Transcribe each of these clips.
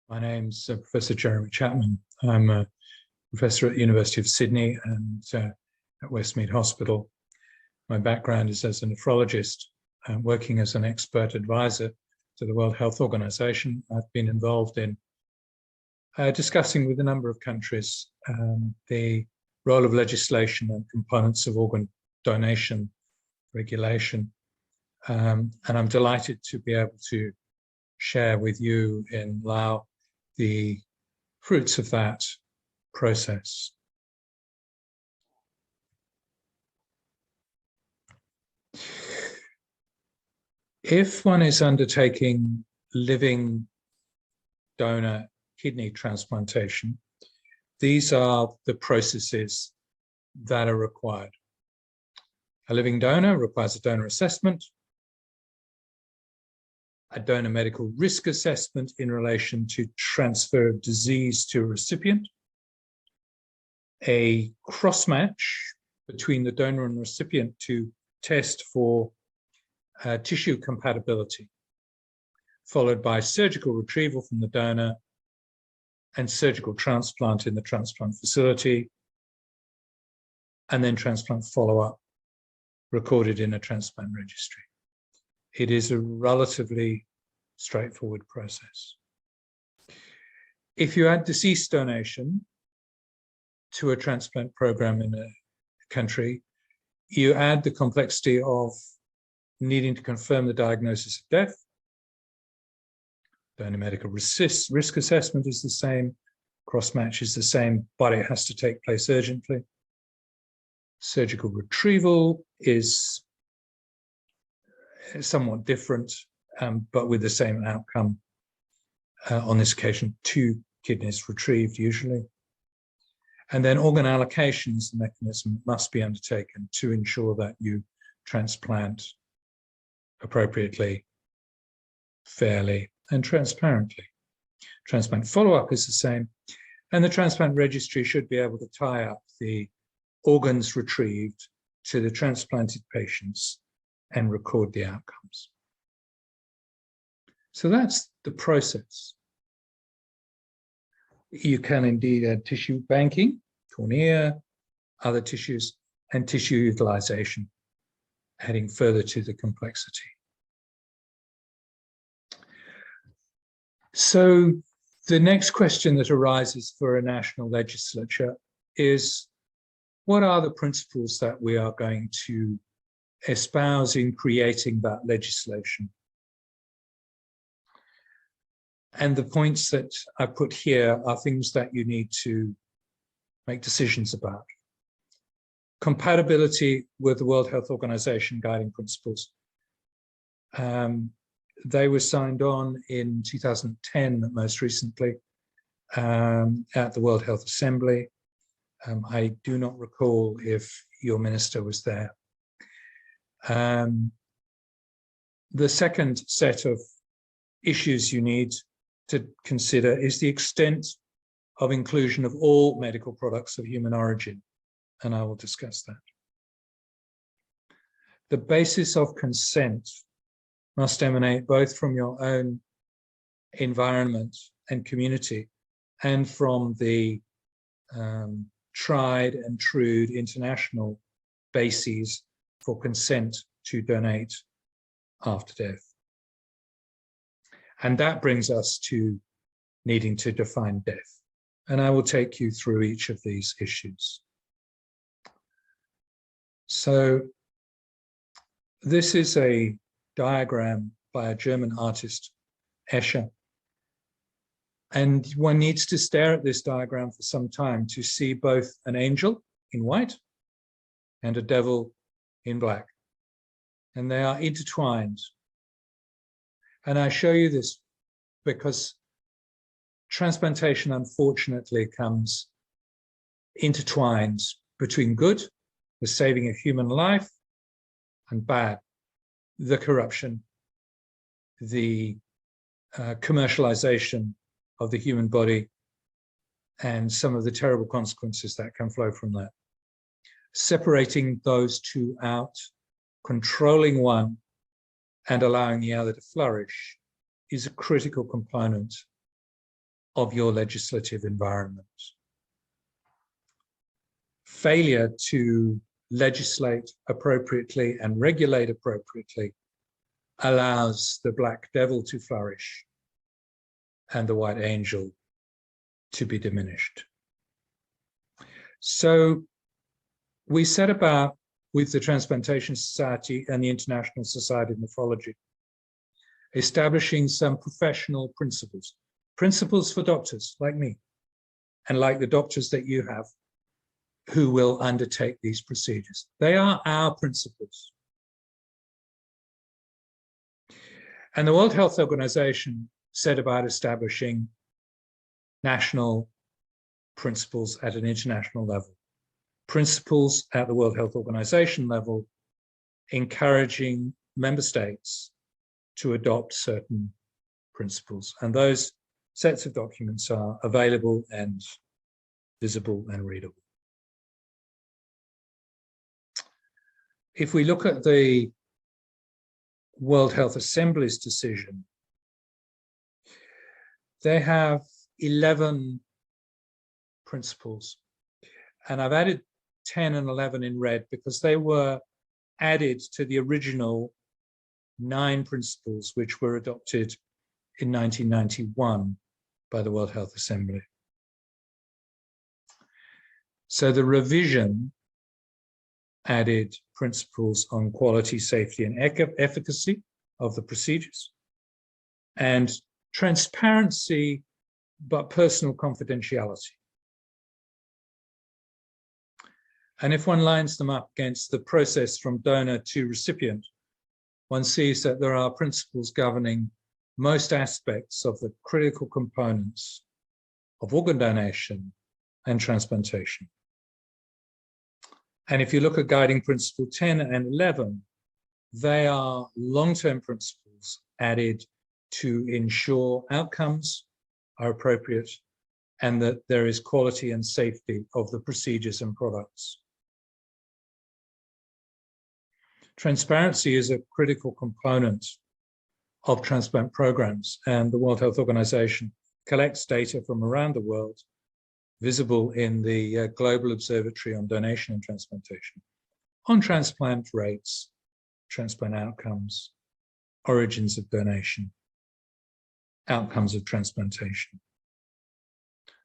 My name's Professor Jeremy Chapman. I'm a professor at the University of Sydney and at Westmead Hospital. My background is as a nephrologist, working as an expert advisor to the World Health Organization. I've been involved in discussing with a number of countries the role of legislation and components of organ donation regulation. And I'm delighted to be able to share with you in Laos the fruits of that process. If one is undertaking living donor kidney transplantation, these are the processes that are required. A living donor requires a donor assessment, a donor medical risk assessment in relation to transfer of disease to a recipient, a cross-match between the donor and recipient to test for tissue compatibility, followed by surgical retrieval from the donor and surgical transplant in the transplant facility, and then transplant follow-up recorded in a transplant registry. It is a relatively straightforward process. If you add deceased donation to a transplant program in a country, you add the complexity of needing to confirm the diagnosis of death. Donor medical risk assessment is the same, cross-match is the same, but it has to take place urgently. Surgical retrieval is somewhat different, but with the same outcome. On this occasion, 2 kidneys retrieved usually. And then organ allocation is the mechanism that must be undertaken to ensure that you transplant appropriately, fairly, and transparently. Transplant follow-up is the same, and the transplant registry should be able to tie up the organs retrieved to the transplanted patients and record the outcomes. So that's the process. You can indeed add tissue banking, cornea, other tissues, and tissue utilization, adding further to the complexity. So the next question that arises for a national legislature is, what are the principles that we are going to espouse in creating that legislation? And the points that I put here are things that you need to make decisions about. Compatibility with the World Health Organization guiding principles. They were signed on in 2010, most recently, at the World Health Assembly. I do not recall if your minister was there. The second set of issues you need to consider is the extent of inclusion of all medical products of human origin, and I will discuss that. The basis of consent must emanate both from your own environment and community and from the tried and true international bases for consent to donate after death. And that brings us to needing to define death. And I will take you through each of these issues. So this is a diagram by a German artist, Escher. And one needs to stare at this diagram for some time to see both an angel in white and a devil in black. And they are intertwined. And I show you this because transplantation, unfortunately, comes intertwined between good, the saving of human life, and bad, the corruption, the commercialization of the human body, and some of the terrible consequences that can flow from that. Separating those two out, controlling one, and allowing the other to flourish is a critical component of your legislative environment. Failure to legislate appropriately and regulate appropriately allows the black devil to flourish and the white angel to be diminished. So we set about, with the Transplantation Society and the International Society of Nephrology, establishing some professional principles for doctors like me and like the doctors that you have who will undertake these procedures. They are our principles. And the World Health Organization set about establishing national principles at an international level, principles at the World Health Organization level, encouraging member states to adopt certain principles. And those sets of documents are available and visible and readable. If we look at the World Health Assembly's decision, they have 11 principles, and I've added 10 and 11 in red because they were added to the original 9 principles which were adopted in 1991 by the World Health Assembly. So the revision added principles on quality, safety, and efficacy of the procedures, and transparency, but personal confidentiality. And if one lines them up against the process from donor to recipient, one sees that there are principles governing most aspects of the critical components of organ donation and transplantation. And if you look at guiding principle 10 and 11, they are long-term principles added to ensure outcomes are appropriate and that there is quality and safety of the procedures and products. Transparency is a critical component of transplant programs, and the World Health Organization collects data from around the world, visible in the Global Observatory on Donation and Transplantation, on transplant rates, transplant outcomes, origins of donation, outcomes of transplantation.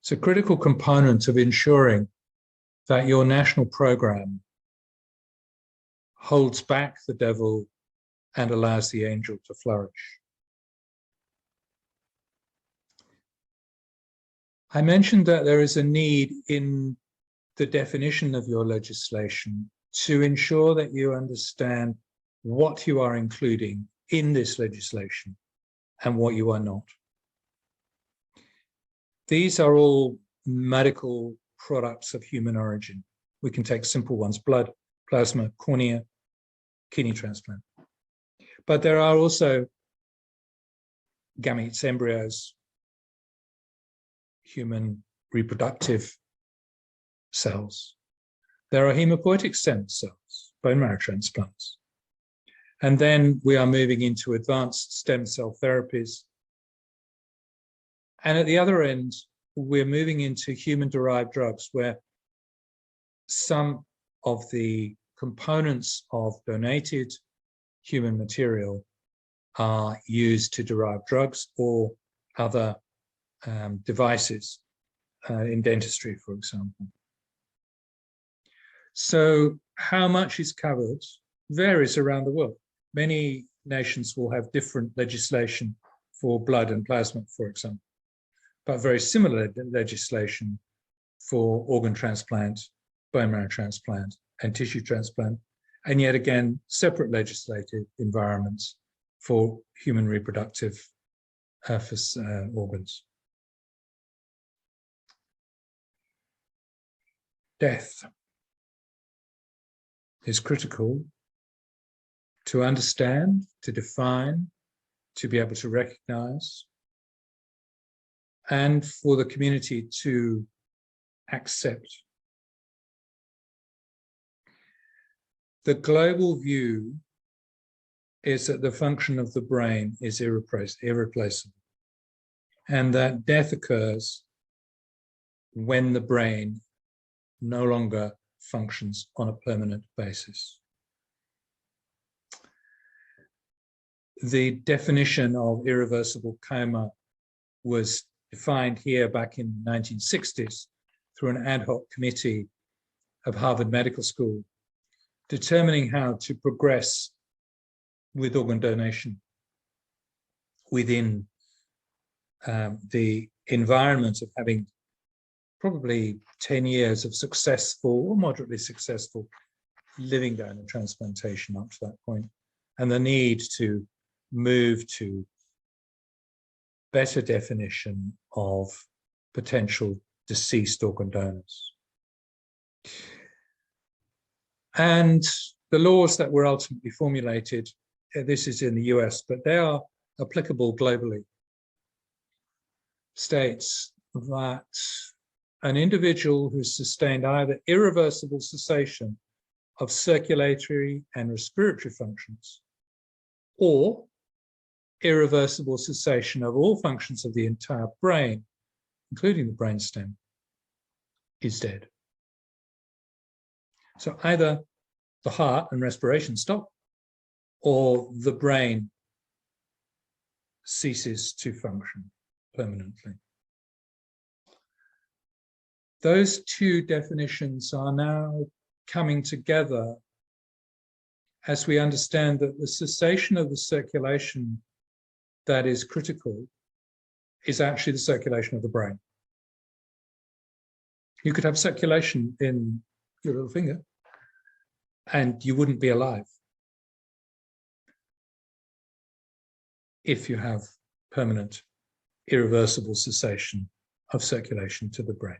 It's a critical component of ensuring that your national program holds back the devil and allows the angel to flourish. I mentioned that there is a need in the definition of your legislation to ensure that you understand what you are including in this legislation and what you are not. These are all medical products of human origin. We can take simple ones: blood, plasma, cornea, kidney transplant. But there are also gametes, embryos, human reproductive cells. There are hematopoietic stem cells, bone marrow transplants. And then we are moving into advanced stem cell therapies. And at the other end, we're moving into human-derived drugs, where some of the components of donated human material are used to derive drugs or other devices in dentistry, for example. So how much is covered varies around the world. Many nations will have different legislation for blood and plasma, for example, but very similar legislation for organ transplant, bone marrow transplant, and tissue transplant, and yet again, separate legislative environments for human reproductive organs. Death is critical to understand, to define, to be able to recognize, and for the community to accept. The global view is that the function of the brain is irreplaceable. and that death occurs when the brain no longer functions on a permanent basis. The definition of irreversible coma was defined here back in the 1960s through an ad hoc committee of Harvard Medical School, determining how to progress with organ donation within the environment of having probably 10 years of successful or moderately successful living donor transplantation up to that point, and the need to move to better definition of potential deceased organ donors. And the laws that were ultimately formulated, this is in the US, but they are applicable globally, states that an individual who's sustained either irreversible cessation of circulatory and respiratory functions or irreversible cessation of all functions of the entire brain, including the brainstem, is dead. So either the heart and respiration stop, or the brain ceases to function permanently. Those two definitions are now coming together as we understand that the cessation of the circulation that is critical is actually the circulation of the brain. You could have circulation in your little finger and you wouldn't be alive if you have permanent, irreversible cessation of circulation to the brain.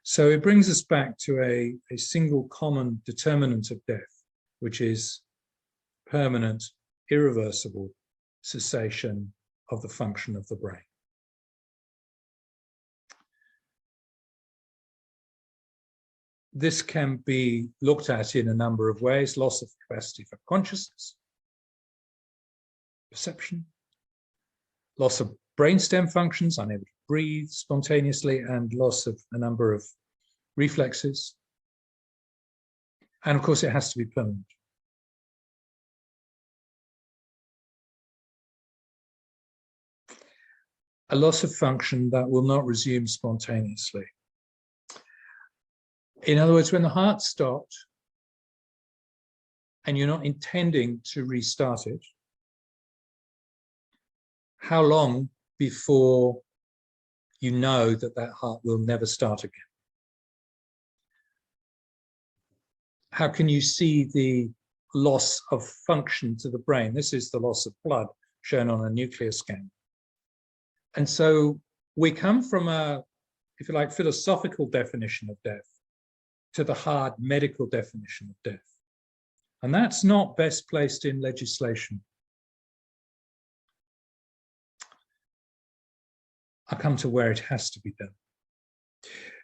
So it brings us back to a single common determinant of death, which is permanent, irreversible cessation of the function of the brain. This can be looked at in a number of ways: loss of capacity for consciousness, perception, loss of brainstem functions, unable to breathe spontaneously, and loss of a number of reflexes. And of course, it has to be permanent. A loss of function that will not resume spontaneously. In other words, when the heart stopped and you're not intending to restart it, how long before you know that that heart will never start again? How can you see the loss of function to the brain? This is the loss of blood shown on a nuclear scan. And so we come from a, if you like, philosophical definition of death to the hard medical definition of death. And that's not best placed in legislation. I'll come to where it has to be done.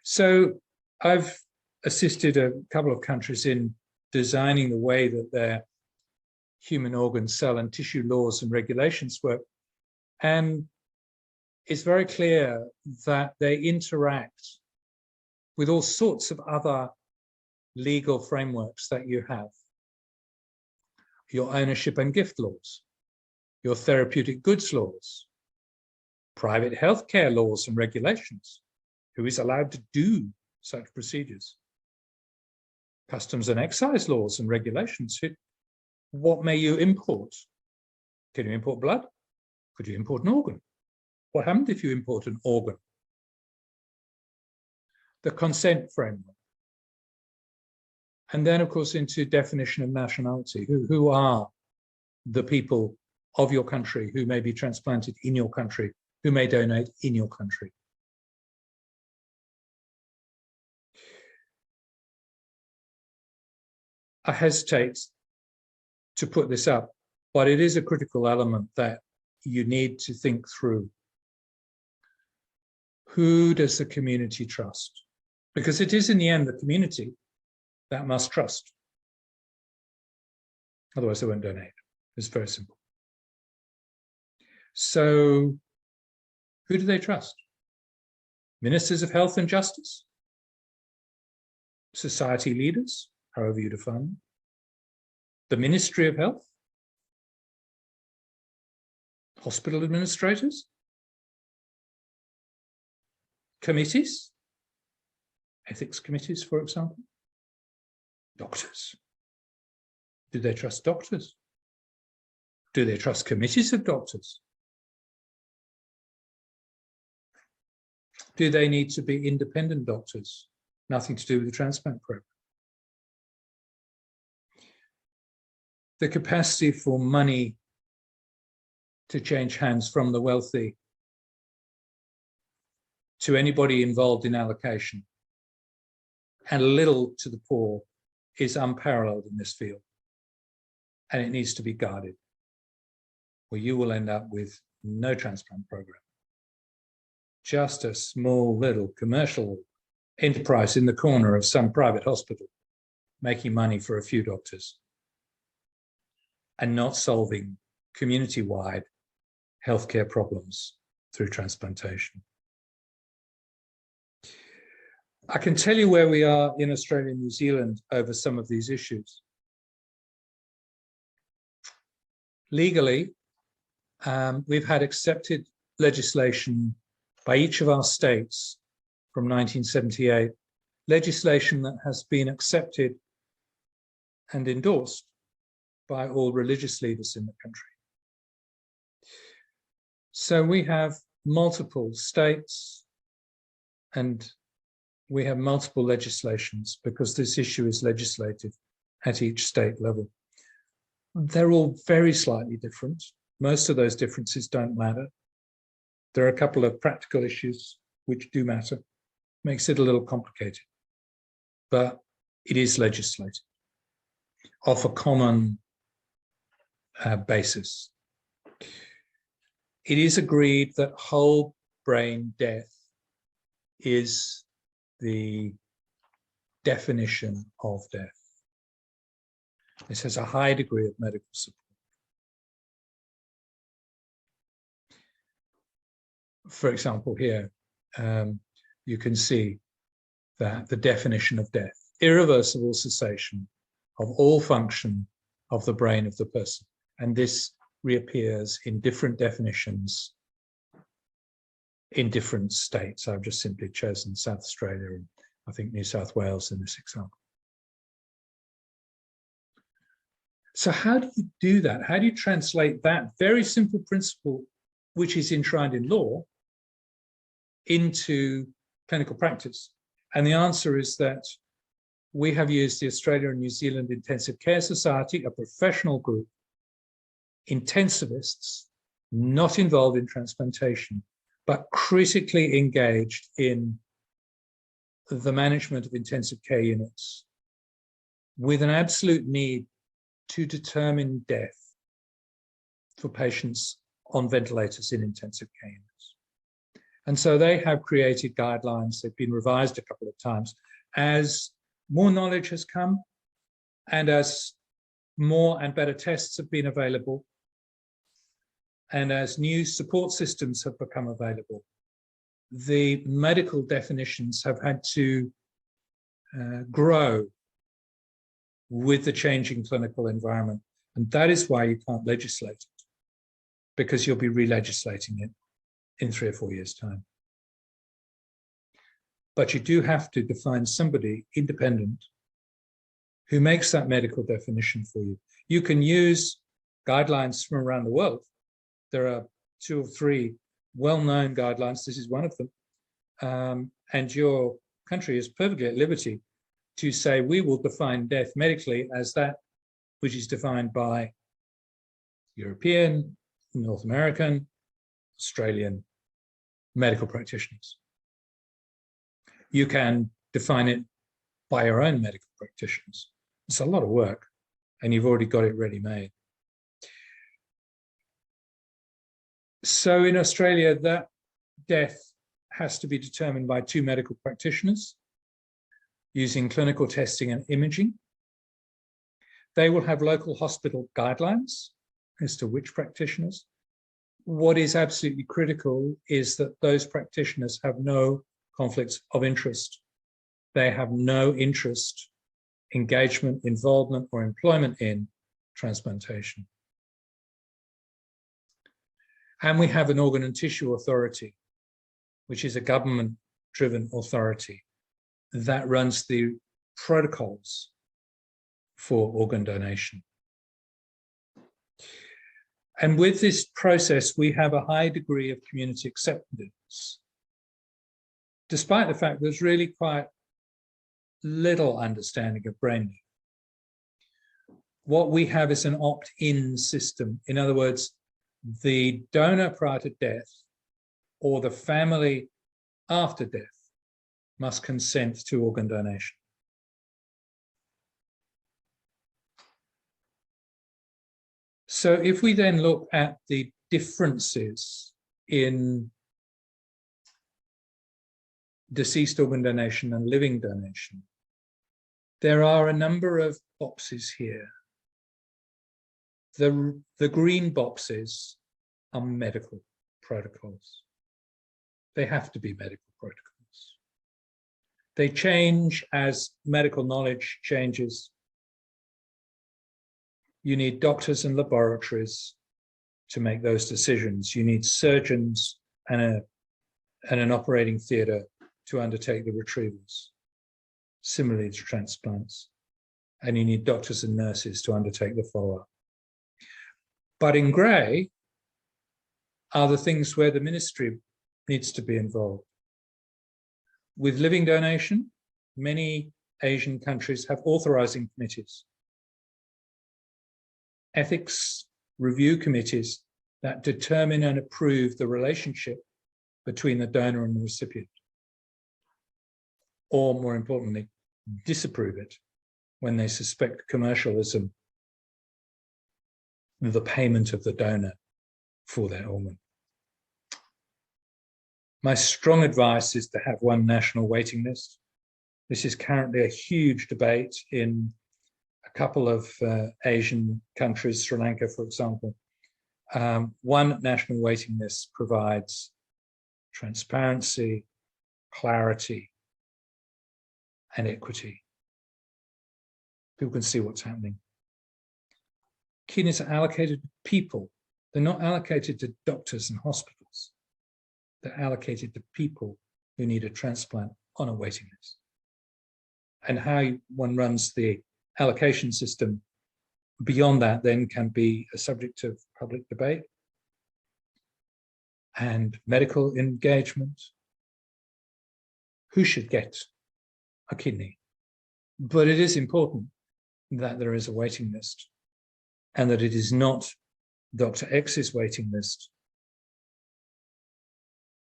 So I've assisted a couple of countries in designing the way that their human organ, cell, and tissue laws and regulations work. And it's very clear that they interact with all sorts of other legal frameworks that you have. Your ownership and gift laws, your therapeutic goods laws, private healthcare laws and regulations, who is allowed to do such procedures, customs and excise laws and regulations. What may you import? Can you import blood? Could you import an organ? What happens if you import an organ? The consent framework. And then, of course, into definition of nationality. Who are the people of your country who may be transplanted in your country, who may donate in your country? I hesitate to put this up, but it is a critical element that you need to think through. Who does the community trust? Because it is in the end the community that must trust. Otherwise they won't donate. It's very simple. So Who do they trust? Ministers of Health and Justice? Society leaders, however you define them? The Ministry of Health? Hospital administrators? Committees? Ethics committees, for example? Doctors? Do they trust doctors? Do they trust committees of doctors? Do they need to be independent doctors? Nothing to do with the transplant program. The capacity for money to change hands from the wealthy to anybody involved in allocation and little to the poor is unparalleled in this field. And it needs to be guarded, or you will end up with no transplant program. Just a small little commercial enterprise in the corner of some private hospital, making money for a few doctors and not solving community-wide healthcare problems through transplantation. I can tell you where we are in Australia and New Zealand over some of these issues. Legally, we've had accepted legislation by each of our states from 1978, legislation that has been accepted and endorsed by all religious leaders in the country. So we have multiple states and we have multiple legislations because this issue is legislated at each state level. They're all very slightly different. Most of those differences don't matter. There are a couple of practical issues which do matter. Makes it a little complicated, but it is legislated off a common basis. It is agreed that whole brain death is the definition of death. This has a high degree of medical support. For example, here, you can see that the definition of death, irreversible cessation of all function of the brain of the person. And this reappears in different definitions in different states. I've just simply chosen South Australia and I think New South Wales in this example. So how do you do that? How do you translate that very simple principle, which is enshrined in law, into clinical practice? And the answer is that we have used the Australia and New Zealand Intensive Care Society, a professional group, intensivists, not involved in transplantation, but critically engaged in the management of intensive care units with an absolute need to determine death for patients on ventilators in intensive care units. And so they have created guidelines. They've been revised a couple of times as more knowledge has come and as more and better tests have been available and as new support systems have become available. The medical definitions have had to grow with the changing clinical environment. And that is why you can't legislate it, because you'll be re-legislating it in 3 or 4 years' time. But you do have to define somebody independent who makes that medical definition for you. You can use guidelines from around the world. There are 2 or 3 well-known guidelines. This is one of them. And your country is perfectly at liberty to say, we will define death medically as that which is defined by European, North American, Australian medical practitioners. You can define it by your own medical practitioners. It's a lot of work, and you've already got it ready-made. So in Australia, that death has to be determined by 2 medical practitioners using clinical testing and imaging. They will have local hospital guidelines as to which practitioners. What is absolutely critical is that those practitioners have no conflicts of interest. They have no interest, engagement, involvement, or employment in transplantation. And we have an organ and tissue authority, which is a government-driven authority that runs the protocols for organ donation. And with this process, we have a high degree of community acceptance, despite the fact there's really quite little understanding of brain death. What we have is an opt-in system. In other words, the donor prior to death or the family after death must consent to organ donation. So if we then look at the differences in deceased organ donation and living donation, there are a number of boxes here. The green boxes are medical protocols. They have to be medical protocols. They change as medical knowledge changes. You need doctors and laboratories to make those decisions. You need surgeons and an operating theatre to undertake the retrievals, similarly to transplants. And you need doctors and nurses to undertake the follow-up. But in grey are the things where the ministry needs to be involved. With living donation, many Asian countries have authorising committees, ethics review committees that determine and approve the relationship between the donor and the recipient, or more importantly, disapprove it when they suspect commercialism, the payment of the donor for their organ. My strong advice is to have one national waiting list. This is currently a huge debate in a couple of Asian countries, Sri Lanka, for example. One national waiting list provides transparency, clarity, and equity. People can see what's happening. Kidneys are allocated to people. They're not allocated to doctors and hospitals. They're allocated to people who need a transplant on a waiting list. And how one runs the allocation system beyond that then can be a subject of public debate and medical engagement. Who should get a kidney? But it is important that there is a waiting list and that it is not Dr. X's waiting list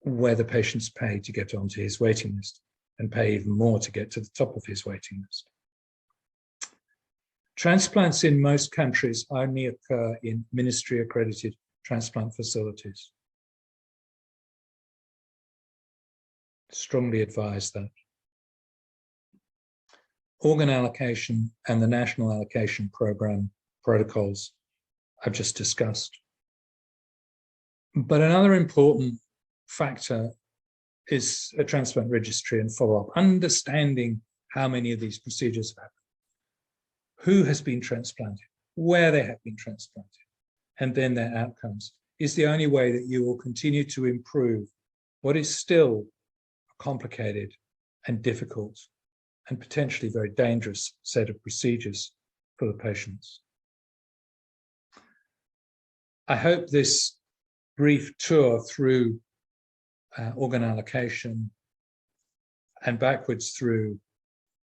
where the patients pay to get onto his waiting list and pay even more to get to the top of his waiting list. Transplants in most countries only occur in ministry-accredited transplant facilities. Strongly advise that. Organ allocation and the national allocation program protocols I've just discussed. But another important factor is a transplant registry and follow-up, understanding how many of these procedures have happened, who has been transplanted, where they have been transplanted, and then their outcomes is the only way that you will continue to improve what is still a complicated and difficult and potentially very dangerous set of procedures for the patients. I hope this brief tour through organ allocation and backwards through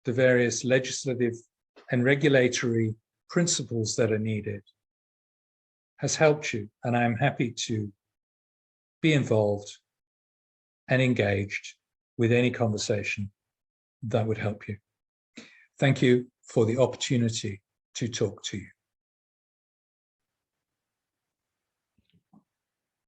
the various legislative and regulatory principles that are needed has helped you, and I'm happy to be involved and engaged with any conversation that would help you. Thank you for the opportunity to talk to you.